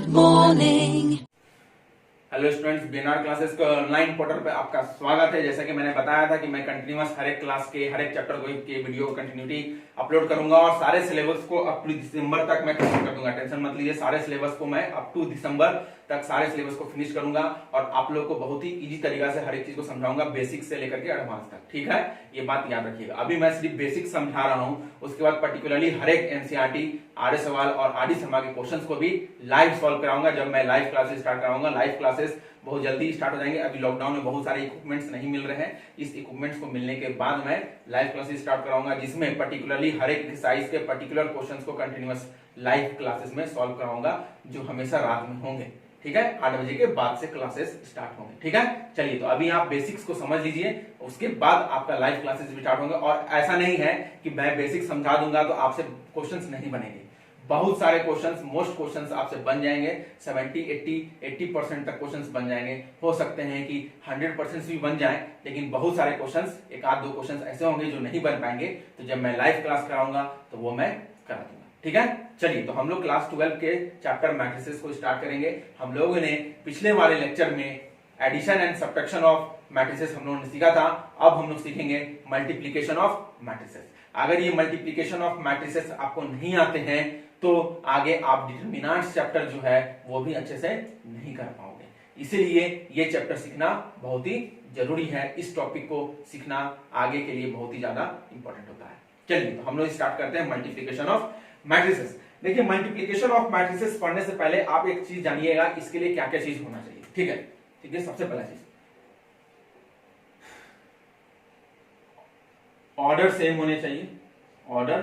Good morning. Hello students, BNR classes के online portal पे आपका स्वागत है। जैसा कि मैंने बताया था कि मैं कंटिन्यूअस हर एक क्लास के हर एक चैप्टर के वीडियो कंटिन्यूटी अपलोड करूंगा और सारे सिलेबस को अप टू दिसंबर तक मैं खत्म कर दूंगा। टेंशन मत लीजिए, सारे सिलेबस को मैं अप टू दिसंबर तक सारे सिलेबस को फिनिश करूंगा और आप लोग को बहुत ही इजी तरीका से हर एक चीज को समझाऊंगा, बेसिक से लेकर के एडवांस तक। ठीक है, ये बात याद रखिएगा। अभी मैं सिर्फ बेसिक समझा रहा हूं, उसके बाद पर्टिकुलरली हर एक एनसीईआरटी, आर्य सवाल और आरडी शर्मा के क्वेश्चंस को भी लाइव सॉल्व कराऊंगा। जब मैं लाइव क्लासेस स्टार्ट कराऊंगा, लाइव क्लासेस बहुत जल्दी स्टार्ट हो जाएंगे। अभी लॉकडाउन में बहुत सारे इक्विपमेंट्स नहीं मिल रहे हैं, इस इक्विपमेंट्स को मिलने के बाद मैं लाइव क्लासेस स्टार्ट कराऊंगा, जिसमें पर्टिकुलरली हर एक एक्सरसाइज के पर्टिकुलर क्वेश्चंस को कंटिन्यूअस लाइव क्लासेस में सॉल्व कराऊंगा, जो हमेशा रात में होंगे। ठीक है, 8 बजे के बाद से क्लासेस स्टार्ट होंगे। ठीक है, चलिए तो अभी आप बेसिक्स को समझ लीजिए, उसके बाद आपका लाइव क्लासेस भी स्टार्ट होंगे। और ऐसा नहीं है कि मैं बेसिक समझा दूंगा तो आपसे क्वेश्चंस नहीं बनेंगे। बहुत सारे क्वेश्चंस, मोस्ट क्वेश्चंस आपसे बन जाएंगे। 70-80% तक क्वेश्चंस बन जाएंगे। हो सकते हैं कि 100% भी बन जाएं, लेकिन बहुत सारे क्वेश्चंस, एक आध दो क्वेश्चंस ऐसे होंगे जो नहीं बन पाएंगे। तो जब मैं लाइव क्लास कराऊंगा तो वो मैं करा दूंगा। ठीक है, चलिए तो हम लोग क्लास 12 के चैप्टर मैट्रिसेस को स्टार्ट करेंगे। हम लोगों ने पिछले वाले लेक्चर में addition and subtraction of matrices हम लोगों ने सीखा था। अब हम लोग सीखेंगे मल्टीप्लीकेशन ऑफ मैट्रिसेस। अगर ये मल्टीप्लीकेशन ऑफ मैट्रिसेस आपको नहीं आते हैं तो आगे आप डिटरमिनेंट्स चैप्टर जो है वो भी अच्छे से नहीं कर पाओगे। इसीलिए ये चैप्टर सीखना बहुत ही जरूरी है। इस टॉपिक को सीखना आगे के लिए बहुत ही ज्यादा इंपॉर्टेंट होता है। चलिए तो हम लोग स्टार्ट करते हैं मल्टीप्लीकेशन ऑफ मैट्रिसेस। देखिए, मल्टीप्लीकेशन ऑफ मैट्रिसेस पढ़ने से पहले आप एक चीज जानिएगा, इसके लिए क्या क्या चीज होना चाहिए। ठीक है, ठीक है, सबसे पहला चीज ऑर्डर सेम होने चाहिए। ऑर्डर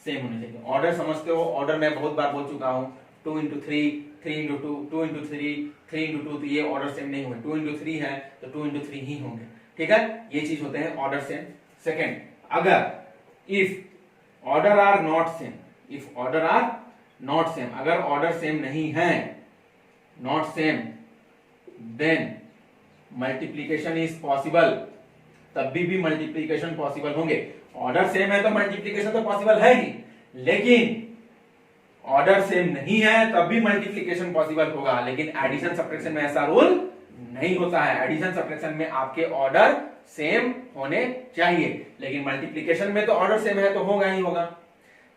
सेम होने चाहिए। ऑर्डर समझते हो? ऑर्डर मैं बहुत बार बोल चुका हूं, 2 into 3, 3 into 2, 2 into 3, 3 into 2, तो ये ऑर्डर सेम नहीं होंगे। 2 into 3 है तो 2 into 3 ही होंगे। ठीक है, ये चीज होते हैं ऑर्डर सेम। सेकेंड, अगर if order are not same, if order are not same, अगर ऑर्डर सेम नहीं है, not same, then multiplication is possible, तब भी मल्टीप्लीकेशन पॉसिबल होंगे। ऑर्डर सेम है तो मल्टीप्लीकेशन तो पॉसिबल है ही, लेकिन ऑर्डर सेम नहीं है तब भी मल्टीप्लीकेशन पॉसिबल होगा। लेकिन एडिशन सब्ट्रैक्शन में ऐसा रूल नहीं होता है। एडिशन सब्ट्रैक्शन में आपके ऑर्डर सेम होने चाहिए, लेकिन मल्टीप्लीकेशन में तो ऑर्डर सेम है तो होगा ही होगा।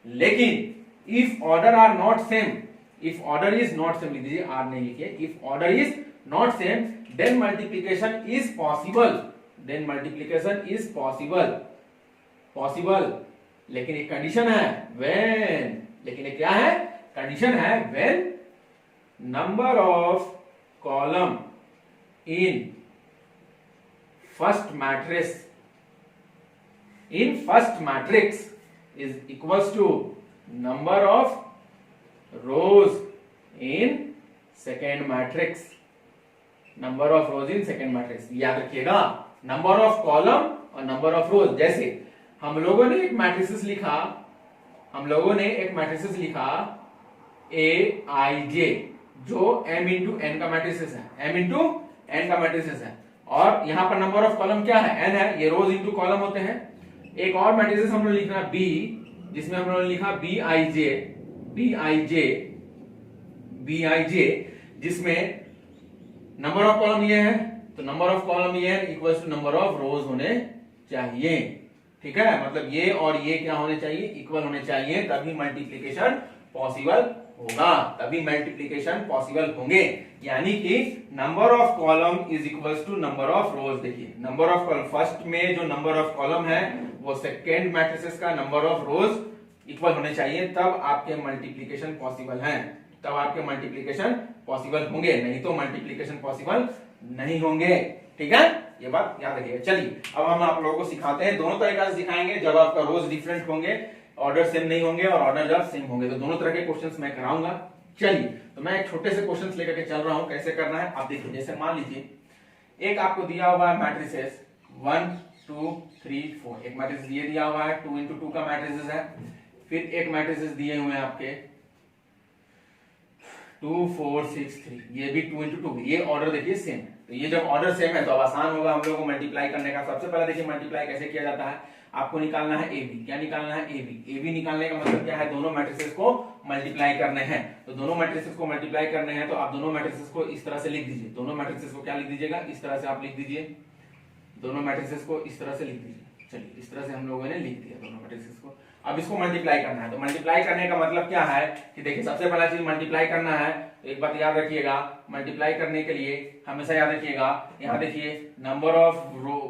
लेकिन if order are not same, if order is not same, लिख दीजिए, आर नहीं लिखिए, if order is not same then multiplication is possible, then multiplication is possible, possible. लेकिन एक कंडीशन है, व्हेन, लेकिन एक क्या है, कंडीशन है, when number of column in first matrix, in first matrix is equals to number of rows in second matrix, number of rows in second matrix. याद रखिएगा, नंबर ऑफ कॉलम और number of rows. जैसे हम लोगों ने एक matrices लिखा, हम लोगों ने एक मैट्रिसेस लिखा ए आई जे, जो m इंटू एन का मैट्रिसेस है, m इंटू एन का मैट्रिसेस है, और यहां पर नंबर ऑफ कॉलम क्या है, n है, ये रोज इंटू कॉलम होते हैं। एक और मैट्रिसेस हम लोग लिखना b, जिसमें हम लोग लिखा B I J, B I J, B I J, जिसमें नंबर ऑफ कॉलम ये है, तो नंबर ऑफ कॉलम ये है equal to number of rows होने चाहिए। ठीक है, मतलब ये और ये क्या होने चाहिए, इक्वल होने चाहिए, तभी मल्टीप्लीकेशन पॉसिबल होगा, तभी मल्टीप्लीकेशन पॉसिबल होंगे। यानी कि number of column is equals to number of rows. देखिए, नंबर ऑफ कॉलम, फर्स्ट में जो नंबर ऑफ कॉलम है वो सेकेंड मैट्रिसेस का नंबर ऑफ रोज इक्वल होने चाहिए, तब आपके मल्टीप्लीकेशन पॉसिबल है, तब आपके मल्टीप्लीकेशन पॉसिबल होंगे, नहीं तो मल्टीप्लीकेशन पॉसिबल नहीं होंगे। ठीक है, ये बात याद रखिएगा। चलिए अब हम आप लोगों को सिखाते हैं, दोनों तरीका से सिखाएंगे। जब आपका रोज डिफरेंट होंगे, ऑर्डर सेम नहीं होंगे, और ऑर्डर जब सेम होंगे, तो दोनों तरह के क्वेश्चंस मैं कराऊंगा। चलिए तो मैं एक छोटे से क्वेश्चंस लेकर के चल रहा हूं, कैसे करना है आप देखिए। जैसे मान लीजिए एक आपको दिया हुआ है मैट्रिसेस 1 2 3 4, एक मैट्रिसेस ये दिया हुआ है, 2 into 2 का मैट्रिसेस है। फिर एक मैट्रिसेस दिए हुए हैं आपके 2 4 6 3, ये भी 2 into 2, ये ऑर्डर देखिए सेम है। तो ये जब ऑर्डर सेम है तो अब आसान होगा हम लोगों को मल्टीप्लाई करने का। सबसे पहले देखिए मल्टीप्लाई कैसे किया जाता है। आपको निकालना है AB। क्या निकालना है? AB निकालने का मतलब क्या है? दोनों मैट्रिसेस को मल्टीप्लाई करने हैं। तो दोनों मैट्रिसेस को मल्टीप्लाई करने हैं तो आप दोनों मैट्रिसेस को इस तरह से लिख दीजिए। दोनों मैट्रिसेस को क्या लिख दीजिएगा? इस तरह से आप लिख दीजिए। दोनों मैट्रिसेस को इस तरह से लिख दीजिए। चलिए इस तरह से हम लोगों ने लिख दिया दोनों मैट्रिसेस को। अब इसको मल्टीप्लाई करना है। तो मल्टीप्लाई करने का मतलब क्या है कि देखिए सबसे पहला चीज मल्टीप्लाई करना है। तो एक बात याद रखिएगा, मल्टीप्लाई करने के लिए हमेशा याद रखिएगा, यहाँ देखिए नंबर ऑफ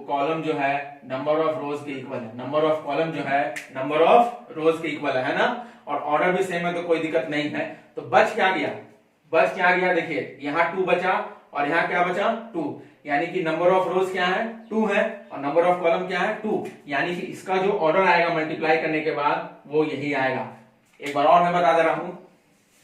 कॉलम जो है नंबर ऑफ रोज के इक्वल है। नंबर ऑफ कॉलम जो है नंबर ऑफ रोज के इक्वल है ना, और ऑर्डर भी सेम है तो कोई दिक्कत नहीं है। तो बच क्या गया? बच क्या गया? देखिए यहाँ 2 बचा और यहाँ क्या बचा? 2, यानी कि नंबर ऑफ रोज क्या है? 2 है, और नंबर ऑफ कॉलम क्या है? 2, यानी कि इसका जो ऑर्डर आएगा मल्टीप्लाई करने के बाद वो यही आएगा। एक बार और मैं बता दे रहा हूं,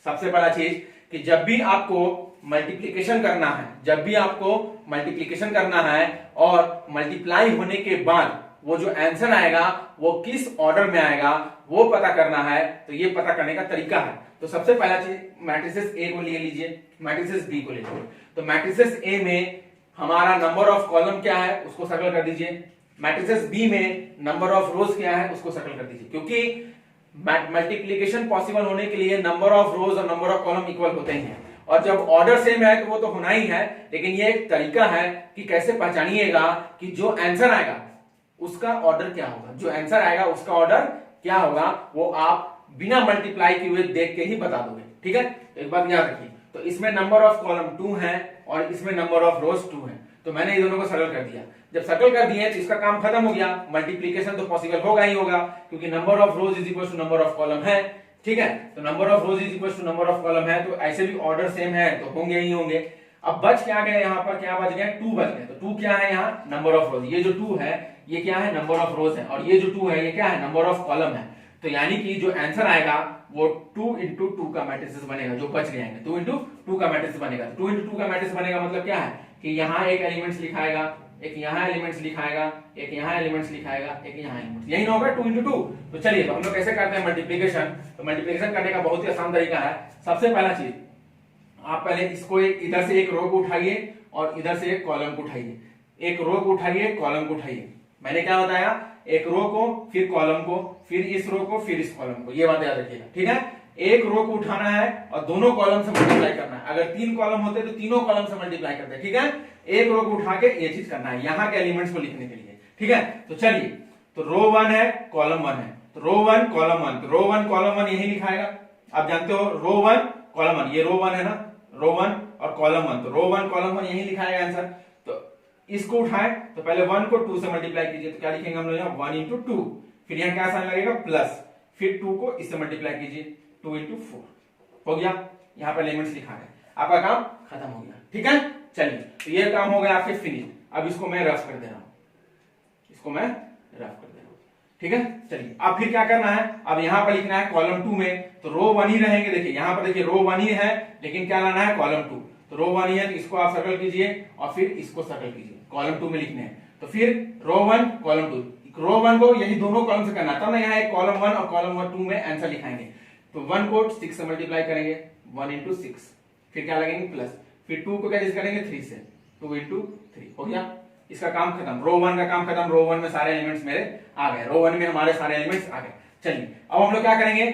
सबसे पहला चीज कि जब भी आपको मल्टीप्लिकेशन करना है, जब भी आपको मल्टीप्लिकेशन करना है और मल्टीप्लाई होने के बाद वो जो आंसर आएगा वो किस ऑर्डर में आएगा वो पता करना है। तो ये पता करने का तरीका है। तो सबसे पहला चीज मैट्रिसेस ए को ले लीजिए, मैट्रिसेस बी को ले लीजिए। तो मैट्रिसेस ए में हमारा नंबर ऑफ कॉलम क्या है उसको सर्कल कर दीजिए। मैट्रिसेस बी में नंबर ऑफ रोज क्या है उसको सर्कल कर दीजिए, क्योंकि मल्टीप्लिकेशन पॉसिबल होने के लिए नंबर ऑफ रोज और नंबर ऑफ कॉलम इक्वल होते ही हैं, और जब ऑर्डर सेम है तो वो तो होना ही है। लेकिन ये एक तरीका है कि कैसे पहचानिएगा कि जो आंसर आएगा उसका ऑर्डर क्या होगा, जो आंसर आएगा उसका ऑर्डर क्या होगा वो आप बिना मल्टीप्लाई किए हुए देख के ही बता दोगे। ठीक है, तो एक बात याद रखिए। तो इसमें नंबर ऑफ कॉलम 2 है और इसमें नंबर ऑफ रोज 2 है। तो मैंने ये दोनों को सर्कल कर दिया। जब सर्कल कर दिए तो इसका काम खत्म हो गया। मल्टीप्लिकेशन तो पॉसिबल होगा ही होगा, क्योंकि number of rows is equal to number of column है। ठीक है, तो number of rows is equal to number of column है, तो ऐसे भी ऑर्डर सेम है तो होंगे ही होंगे। अब बच क्या गया? यहाँ पर क्या बच गया? 2 बच गए। तो 2 क्या है? यहाँ नंबर ऑफ रोज। ये जो 2 है ये क्या है? नंबर ऑफ रोज है, और ये जो 2 है ये क्या है? नंबर ऑफ कॉलम है। तो यानी कि जो आंसर आएगा वो 2 इंटू 2 का मैट्रिसेस बनेगा। जो बच गए हैं 2 इंटू 2 का मैट्रिसेस बनेगा। 2 इंटू 2 का मैट्रिसेस बनेगा मतलब क्या है कि यहाँ एक एलिमेंट्स लिखाएगा, एक यहाँ एलिमेंट्स लिखाएगा, एक यहाँ एलिमेंट्स लिखाएगा, एक यहाँ एलिमेंट्स, यही ना होगा 2 इंटू 2। तो चलिए तो हम लोग कैसे करते हैं मल्टीप्लिकेशन। तो मल्टीप्लिकेशन करने का बहुत ही आसान तरीका है। सबसे पहला चीज आप पहले इसको इधर से एक रो को उठाइए और इधर से एक कॉलम को उठाइए। एक रो को उठाइए, कॉलम को उठाइए। मैंने क्या बताया? एक रो को, फिर कॉलम को, फिर इस रो को, फिर इस कॉलम को। ये बात याद रखिएगा। ठीक है, एक रो को उठाना है और दोनों कॉलम से मल्टीप्लाई करना है। अगर 3 कॉलम होते तो तीनों कॉलम से मल्टीप्लाई करते हैं। ठीक है, एक रो को उठा के ये चीज करना है यहाँ के एलिमेंट्स को लिखने के लिए। ठीक है, तो चलिए तो रो 1 है, कॉलम 1 है, तो रो 1 कॉलम 1, तो रो 1 कॉलम 1 यही लिखाएगा। आप जानते हो रो 1 कॉलम 1, ये रो 1 है ना, रो 1 और कॉलम 1, तो रो 1 कॉलम 1 यही लिखाएगा आंसर। तो इसको उठाएं तो पहले 1 को 2 से मल्टीप्लाई कीजिए। तो क्या लिखेंगे हम लोग यहाँ? 1 इंटू 2, फिर यहाँ क्या साइन लगेगा? प्लस, फिर 2 को इससे मल्टीप्लाई कीजिए, 2 इंटू 4 हो गया। यहाँ पर एलिमेंट्स लिखा है, आपका काम खत्म हो गया। ठीक है, चलिए तो ये काम हो गया आपके फिनिश। अब इसको मैं रफ कर दे रहा हूं, इसको मैं रफ कर दे रहा हूं। ठीक है, चलिए अब फिर क्या करना है? अब यहाँ पर लिखना है कॉलम 2 में, तो रो 1 ही रहेंगे। देखिए यहाँ पर देखिए रो 1 ही है, लेकिन क्या लाना है? कॉलम 2। तो रो 1 ही है तो इसको आप सर्कल कीजिए और फिर इसको सर्कल कीजिए। कॉलम 2 में लिखने हैं तो फिर रो 1 कॉलम 2, रो 1 को यही दोनों कॉलम से करना, तब ना यहाँ एक कॉलम 1 और कॉलम 2 में आंसर लिखाएंगे। तो 1 को 6 से मल्टीप्लाई करेंगे, 1 इंटू 6, फिर क्या लगेंगे? प्लस, फिर 2 को क्या करेंगे? 3 से, 2 इंटू 3 हो गया। इसका काम खत्म, रो 1 का काम खत्म। रो 1 में सारे एलिमेंट्स मेरे आ गए, रो 1 में हमारे सारे एलिमेंट्स आ गए। चलिए अब हम लोग क्या करेंगे?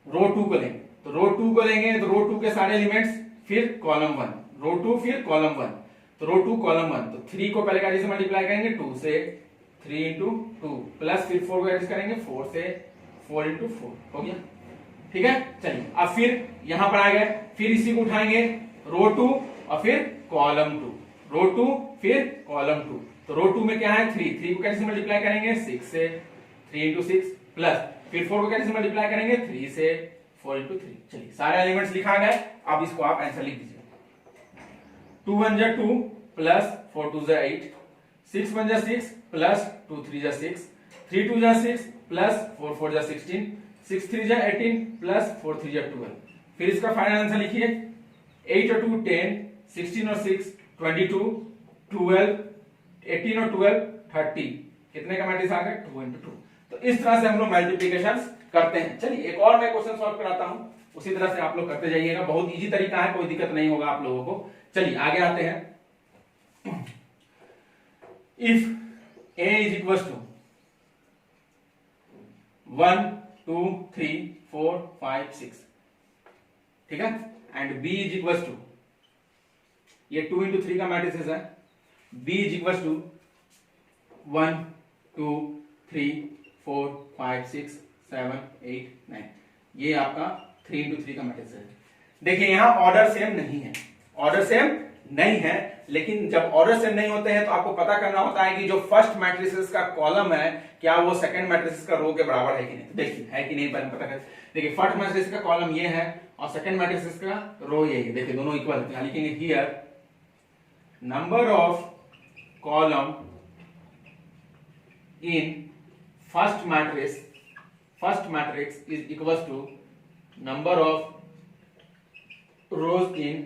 रो 2 को लेंगे। तो रो 2 को लेंगे तो रो 2 के सारे एलिमेंट्स, फिर कॉलम 1, रो 2 फिर कॉलम 1, तो रो 2 कॉलम 1, तो 3 को पहले कैसे मल्टीप्लाई करेंगे? 2 से, 3 इंटू 2, प्लस फिर 4 को एडिट करेंगे 4 से, 4 इंटू 4 हो गया। ठीक है, चलिए अब फिर यहां पर आ गए, फिर इसी को उठाएंगे रो 2 और फिर कॉलम 2, रो 2 फिर कॉलम 2, तो रो 2 में क्या है? 3, 3 को कैसे मल्टीप्लाई करेंगे? 6 से, 3 इंटू 6, प्लस फिर 4 को कैसे मल्टीप्लाई करेंगे? 3 से, 4 इंटू 3। चलिए सारे एलिमेंट्स लिखा गए। अब इसको आप आंसर लिख दीजिए। 2 1 जा 2 प्लस 4 2 जा 8, 6 1 जा 6 प्लस 2 3 जा 6, 3 2 जा 6 प्लस 4 4 जा 16, 6 3 जा 18 प्लस 4 3 जा 12। फिर इसका फाइनल आंसर लिखिए। 8 और 2 10, 16 और 6 22, 12, 18 और 12 30। कितने का मैट्रिक्स आ गया? 2 इंटू 2। तो इस तरह से हम लोग मल्टीप्लिकेशन करते हैं। चलिए एक और मैं क्वेश्चन सॉल्व कराता हूं, उसी तरह से आप लोग करते जाइएगा। बहुत इजी तरीका है, कोई दिक्कत नहीं होगा आप लोगों को। चलिए आगे आते हैं। If a is equal to 1 2 3 4 5 6, ठीक है। And B is equal to, ये 2 इंटू 3 का मैट्रिक्स है, B इज इक्वल टू 1 2 3 4 5 6 7 8 9, ये आपका 3 इंटू 3 का मैट्रिक्स है। देखिए यहां ऑर्डर सेम नहीं है, ऑर्डर सेम नहीं है, लेकिन जब ऑर्डर सेम नहीं होते हैं तो आपको पता करना होता है कि जो फर्स्ट मैट्रिसेस का कॉलम है क्या वो सेकंड मैट्रिसेस का रो के बराबर है कि नहीं। तो देखिए है कि नहीं पहले पता कर। देखिए फर्स्ट मैट्रिक्स का कॉलम ये है और सेकंड मैट्रिक्स का रो ये है, देखिए दोनों इक्वल है। लिखेंगे here number of column in first matrix is equal to number of rows in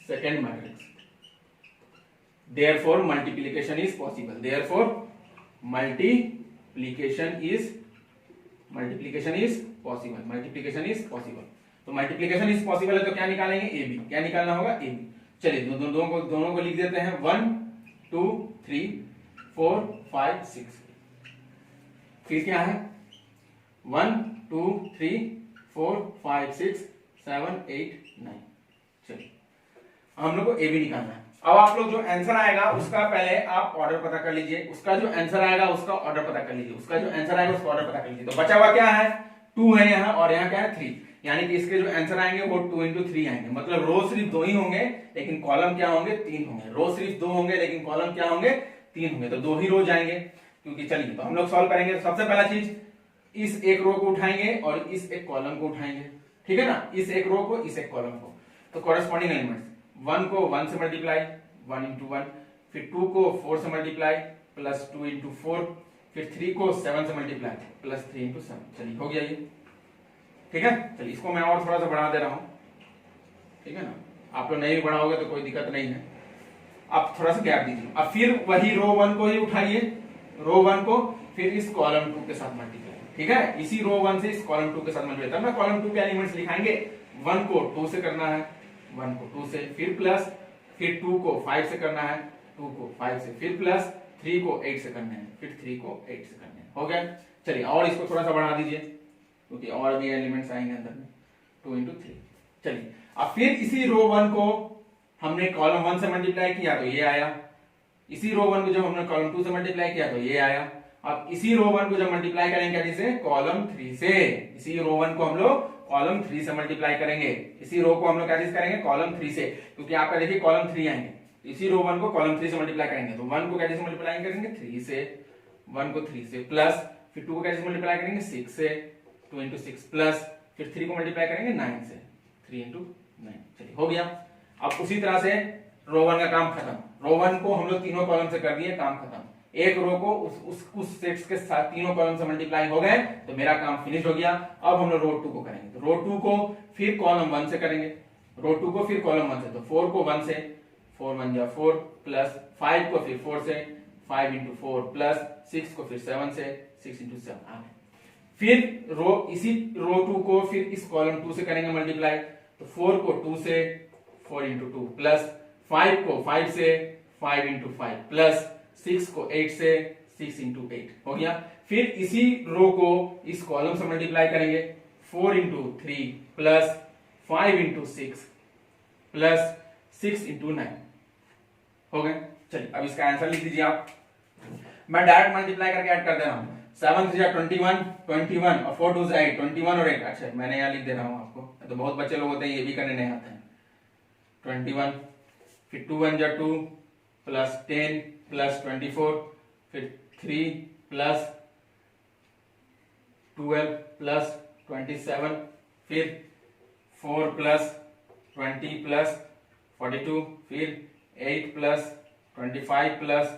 second matrix, therefore multiplication is possible, therefore multiplication is possible। तो multiplication is possible है तो क्या निकालेंगे, AB, क्या निकालना होगा, AB। चलिए दोनों को लिख देते हैं, 1 2 3 4 5 6, फिर क्या है 1 2 3 4 5 6 7 8 9। चलिए हम लोग को ए बी निकालना है। अब आप लोग जो आंसर आएगा उसका पहले आप ऑर्डर पता कर लीजिए, उसका जो आंसर आएगा उसका ऑर्डर पता कर लीजिए, उसका जो आंसर आएगा उसका ऑर्डर पता कर लीजिए। तो बचा हुआ क्या है, 2 है यहाँ और यहाँ क्या है 3, यानी कि इसके जो आंसर आएंगे वो 2 इंटू 3 आएंगे। मतलब रो सिर्फ 2 ही होंगे लेकिन कॉलम क्या होंगे, 3 होंगे। रो सिर्फ 2 होंगे लेकिन कॉलम क्या होंगे, 3 होंगे। तो 2 ही रो जाएंगे क्योंकि चलिए तो हम लोग सॉल्व करेंगे। तो सबसे पहला चीज इस एक रो को उठाएंगे और इस एक कॉलम को उठाएंगे, ठीक है ना, इस एक रो को इस एक कॉलम को। तो कॉरेस्पॉन्डिंग एलिमेंट्स 1 को 1 से मल्टीप्लाई 1 इंटू 1, फिर 2 को 4 से मल्टीप्लाई प्लस 2 इंटू 4, फिर 3 को 7 से मल्टीप्लाई प्लस 3 इंटू 7। चलिए हो गया ये, ठीक है। चलिए इसको मैं और थोड़ा सा बढ़ा दे रहा हूं, ठीक है ना, आप लोग नहीं भी बढ़ाओगे तो कोई दिक्कत नहीं है। आप थोड़ा सा गैप दीजिए। अब फिर वही रो 1 को ही उठाइए, रो 1 को फिर इस कॉलम 2 के साथ मल्टीप्लाई, ठीक है। इसी रो 1 से इस कॉलम 2 के साथ मल्टीप्लाई, तब ना कॉलम 2 के एलिमेंट्स लिखाएंगे। 1 को 2 से करना है, 1 को 2 से, फिर प्लस, फिर 2 को 5 से करना है, 2 को 5 से, फिर प्लस 3 को 8 से करना है, फिर 3 को 8 से करना है। हो गया। चलिए और इसको थोड़ा सा बढ़ा दीजिए क्योंकि और भी एलिमेंट्स आएंगे अंदर में, 2 इंटू 3। चलिए अब फिर इसी रो 1 को हमने कॉलम 1 से मल्टीप्लाई किया तो ये आया, इसी रो 1 को जब हमने कॉलम 2 से मल्टीप्लाई किया तो ये आया। अब इसी रो 1 को जब मल्टीप्लाई करेंगे किससे, कॉलम 3 से, इसी रो 1 को हम लोग कॉलम 3 से मल्टीप्लाई करेंगे, इसी रो को हम लोग क्या चीज करेंगे, कॉलम 3 से, क्योंकि आपका देखिए कॉलम 3 आएंगे, इसी रो 1 को कॉलम 3 से मल्टीप्लाई करेंगे। तो 1 को क्या चीज मल्टीप्लाई करेंगे 3 से, 1 को 3 से, प्लस फिर 2 को क्या चीज मल्टीप्लाई करेंगे 6 से, 2 इंटू 6, प्लस फिर 3 को मल्टीप्लाई करेंगे 9 से, 3 इंटू 9। चलिए हो गया। अब उसी तरह से रो 1 का काम खत्म, रो 1 को हम लोग तीनों कॉलम से कर दिए, काम खत्म। एक रो को उस सेट्स के साथ तीनों कॉलम से मल्टीप्लाई हो गए तो मेरा काम फिनिश हो गया। अब हम लोग रो 2 को करेंगे, तो रो 2 को फिर कॉलम 1 से करेंगे, रो 2 को फिर कॉलम 1 से, तो 4 को 1 से, 4 1 जा 4, प्लस 5 को फिर 4 से, 5 इंटू 4, प्लस 6 को फिर 7 से, 6 इंटू 7 आ गए। फिर इसी रो 2 को फिर इस कॉलम 2 से करेंगे मल्टीप्लाई, तो 4 को 2 से, 4 इंटू 2, प्लस 5 को 5 से, 5 इंटू 5, प्लस 6 को 8 से, 6 इंटू 8 हो गया। फिर इसी रो को इस कॉलम से मल्टीप्लाई करेंगे, 4 into 3 plus 5 into 6 plus 6 into 9 हो गए। चलिए अब इसका आंसर लिख दीजिए आप, मैं डायरेक्ट मल्टीप्लाई करके ऐड कर दे रहा हूं। 7 3 21 21 और 4 2 8, 21 और 8। अच्छा मैंने यहाँ लिख दे रहा हूं आपको, तो बहुत बच्चे लोग होते हैं ये भी करने नहीं आते हैं। 21 फिर 2 1 2 प्लस 10 प्लस 24, फिर 3 प्लस 12 प्लस 27, फिर 4 प्लस 20 प्लस 42, फिर 8 प्लस 25 प्लस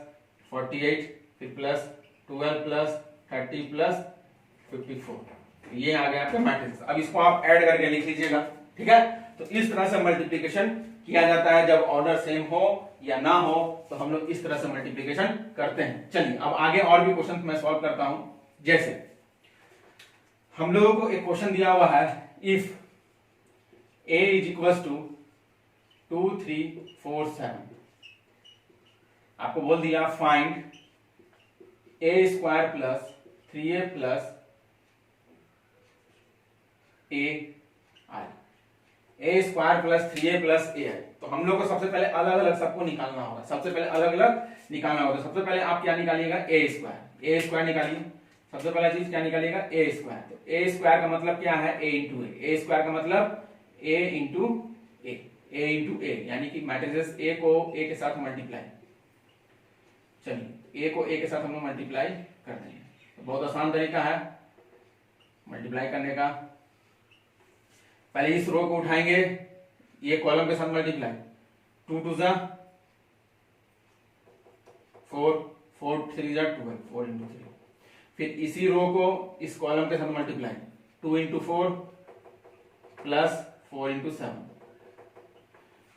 48, फिर प्लस 12 प्लस 30 प्लस 54। ये आ गया आपका मैट्रिक्स। अब इसको आप ऐड करके लिख लीजिएगा, ठीक है। तो इस तरह से मल्टीप्लिकेशन किया जाता है, जब ऑर्डर सेम हो या ना हो तो हम लोग इस तरह से मल्टीप्लिकेशन करते हैं। चलिए अब आगे और भी क्वेश्चन मैं सॉल्व करता हूं। जैसे हम लोगों को एक क्वेश्चन दिया हुआ है, if a is equal to 2 3 4 7, आपको बोल दिया find a square plus 3a plus A I, A square plus 3a plus A I. तो हम लोग को सबसे पहले अलग अलग सबको निकालना होगा, सबसे पहले अलग अलग निकालना होगा। सबसे पहले आप क्या निकालिएगा, ए स्क्वायर निकालिए। सबसे पहला चीज क्या निकालिएगा, ए स्क्वायर। तो ए स्क्वायर का मतलब क्या है, ए इंटू ए स्क्वायर का मतलब ए इंटू ए, यानी कि मैट्रिसेस ए को ए के साथ मल्टीप्लाई। चलिए ए को ए के साथ हम लोग मल्टीप्लाई कर देंगे। तो बहुत आसान तरीका है मल्टीप्लाई करने का। पहले इस रो को उठाएंगे, ये कॉलम के साथ मल्टीप्लाई, 2 2 जा 4, 4 3 जा 12, 4 इंटू 3। फिर इसी रो को इस कॉलम के साथ मल्टीप्लाई, 2 इंटू 4 प्लस 4 इंटू 7।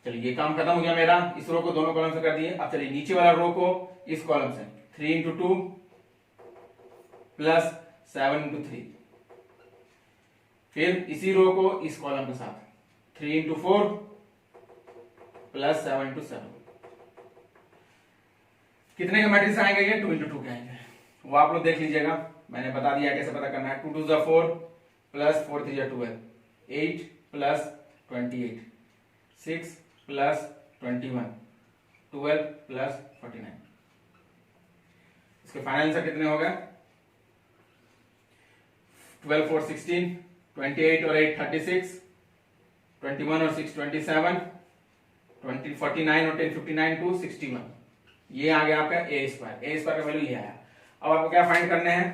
चलिए ये काम खत्म हो गया मेरा, इस रो को दोनों कॉलम से कर दिए। अब चलिए नीचे वाला रो को इस कॉलम से 3 इंटू 2 प्लस 7 इंटू 3। फिर इसी रो को इस कॉलम के साथ 3 इंटू 4 प्लस 7 इंटू 7। कितने के मैट्रिक्स आएंगे ये, 2 इंटू 2 के आएंगे, वो आप लोग देख लीजिएगा, मैंने बता दिया कैसे पता करना है। 2 2 जा 4 प्लस 4 3 जा 12, 8 प्लस 28, 6 प्लस 21, 12 प्लस 49। इसके फाइनल आंसर कितने हो गए, 12 4 16, 28 और 8 36, 21 और 6 27, 20 49 और 10 59 टू 61। ये आ गया आपका ए स्क्वायर का वैल्यू ये आया। अब आपको क्या फाइंड करने हैं,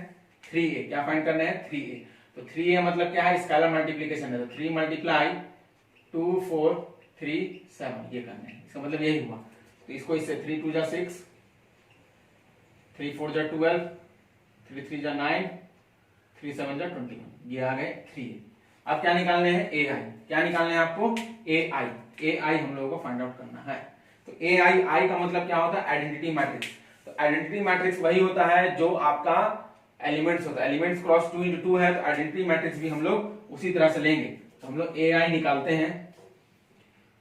3a। क्या फाइंड करने हैं, 3a। तो 3a मतलब क्या है, स्केलर मल्टीप्लिकेशन है। तो 3 मल्टीप्लाई 2 4 3 7 ये करने हैं, इसका मतलब यही हुआ। तो इसको इससे 3 2 जा 6, 3 4 जा 12, 3 3 जा 9, 3 7 जा 21। ये आ गए 3a। अब क्या निकालने हैं, ए आई। क्या निकालने हैं आपको, ए आई हम लोगों को फाइंड आउट करना है। तो ए आई का मतलब क्या होता है, आइडेंटिटी मैट्रिक्स। तो आइडेंटिटी मैट्रिक्स वही होता है जो आपका एलिमेंट्स होता है। एलिमेंट्स क्रॉस 2 इंटू 2 है, तो आइडेंटिटी मैट्रिक्स भी हम लोग उसी तरह से लेंगे। तो हम लोग ए आई निकालते हैं,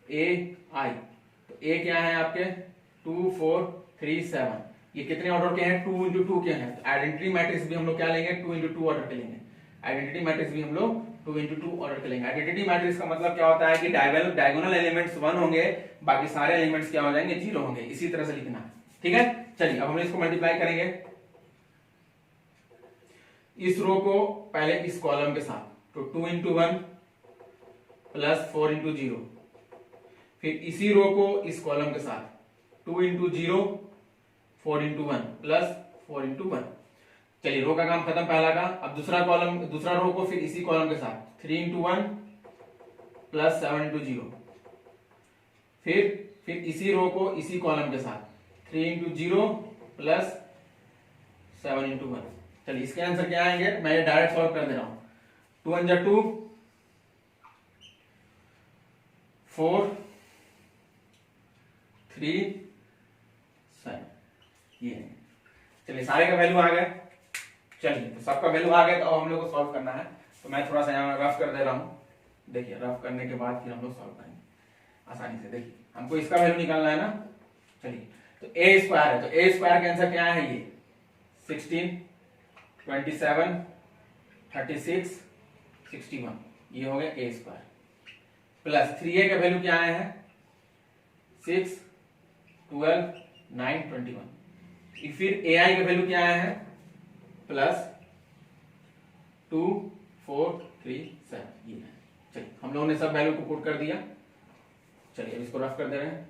ए आई। तो ए क्या है आपके 2 4 3 7, ये कितने ऑर्डर के हैं, 2 इंटू 2 के हैं। तो आइडेंटिटी मैट्रिक्स भी हम लोग क्या लेंगे, 2 इंटू 2 ऑर्डर के लेंगे। आइडेंटिटी मैट्रिक्स भी हम लोग 2 इंटू 2 ऑर्डर के लेंगे। आइडेंटिटी मैट्रिक्स का मतलब क्या होता है कि डायगोनल एलिमेंट्स 1 होंगे, बाकी सारे एलिमेंट्स क्या हो जाएंगे, 0 होंगे। इसी तरह से लिखना है, ठीक है। चलिए अब हम इसको मल्टीप्लाई करेंगे, इस रो को पहले इस कॉलम के साथ, तो 2 इंटू 1 प्लस 4 इंटू 0। फिर इसी रो को इस कॉलम के साथ 2 इंटू 0 4 इंटू 1 प्लस 4 इंटू 1। चलिए रो का काम खत्म पहला का। अब दूसरा रो को फिर इसी कॉलम के साथ 3 इंटू 1 प्लस 7 इंटू 0। फिर इसी रो को इसी कॉलम के साथ 3 इंटू 0 प्लस 7 इंटू 1। चलिए इसके आंसर क्या आएंगे, मैं ये डायरेक्ट सॉल्व कर दे रहा हूं। 2 1 जा 2, 4 3 7, ये। चलिए सारे का वैल्यू आ गया। चलिए तो सबका वैल्यू आ गया, तो अब हम लोग को सॉल्व करना है। तो मैं थोड़ा सा यहाँ रफ कर दे रहा हूँ, देखिए रफ करने के बाद फिर हम लोग सॉल्व करेंगे आसानी से। देखिए हमको इसका वैल्यू निकालना है ना। चलिए तो ए स्क्वायर है, तो ए स्क्वायर का आंसर क्या है, ये 16 27 36 61, ये हो गया ए स्क्वायर। प्लस 3a का वैल्यू क्या आया है, 6 12 9 21। फिर ए आई का वैल्यू क्या आया है, प्लस 2 4 3 7, ये है। चलिए हम लोगों ने सब वैल्यू को पुट कर दिया। चलिए अब इसको रफ कर दे रहे हैं।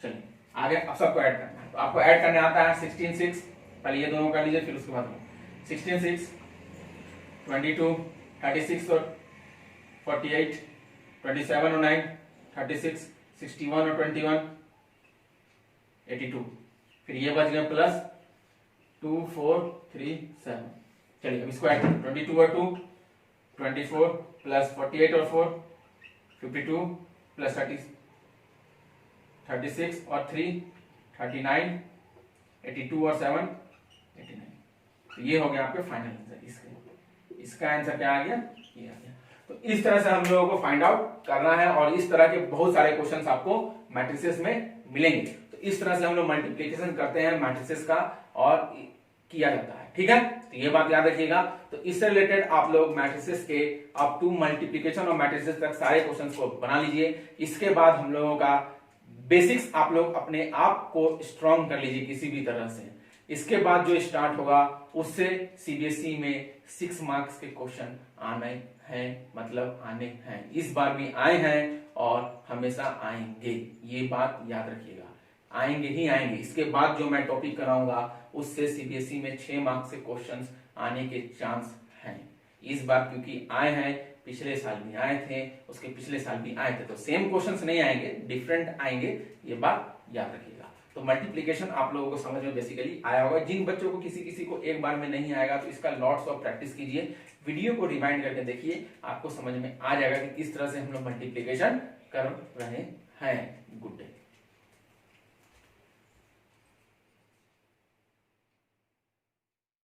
चलिए आगे अब सबको ऐड करना है। तो आपको ऐड करने आता है 16 6, पहले ये दोनों कर लीजिए, फिर उसके बाद 16 6 22 36 और 48 27 और 9 36 61 और 21 82। फिर ये बच गया प्लस 2 4 3 7। चलिए अब इसको ऐड करें, 22 और 2 24 प्लस 48 और 4 52 प्लस 36 और 3 39 82 और 7 89। तो ये हो गया आपके फाइनल आंसर। इसका आंसर क्या आ गया, ये आ गया। तो इस तरह से हम लोगों को फाइंड आउट करना है, और इस तरह के बहुत सारे क्वेश्चंस आपको मैट्रिसेस में मिलेंगे। तो इस तरह से हम लोग मल्टीप्लिकेशन करते हैं मैट्रिसेस का और किया जाता है, ठीक है। तो ये बात याद रखिएगा। तो इससे रिलेटेड आप लोग मैट्रिसेस के अप टू मल्टीप्लिकेशन और मैट्रिसेस तक सारे क्वेश्चंस को बना लीजिए। इसके बाद हम लोगों का बेसिक्स आप लोग अपने आप को स्ट्रॉन्ग कर लीजिए किसी भी तरह से। इसके बाद जो स्टार्ट होगा उससे सीबीएसई में 6 मार्क्स के क्वेश्चन आने हैं, मतलब आने हैं, इस बार भी आए हैं और हमेशा आएंगे, ये बात याद रखिएगा, आएंगे ही आएंगे। इसके बाद जो मैं टॉपिक कराऊंगा उससे सीबीएसई में 6 मार्क्स के क्वेश्चंस आने के चांस हैं इस बार, क्योंकि आए हैं, पिछले साल भी आए थे, उसके पिछले साल भी आए थे, तो सेम क्वेश्चंस नहीं आएंगे, डिफरेंट आएंगे, ये बात याद रखिएगा। तो मल्टीप्लिकेशन आप लोगों को समझ में बेसिकली आया होगा। जिन बच्चों को किसी को एक बार में नहीं आएगा तो इसका लॉट्स ऑफ प्रैक्टिस कीजिए, वीडियो को रिवाइंड करके देखिए, आपको समझ में आ जाएगा कि किस तरह से हम लोग मल्टीप्लिकेशन कर रहे हैं। Good day.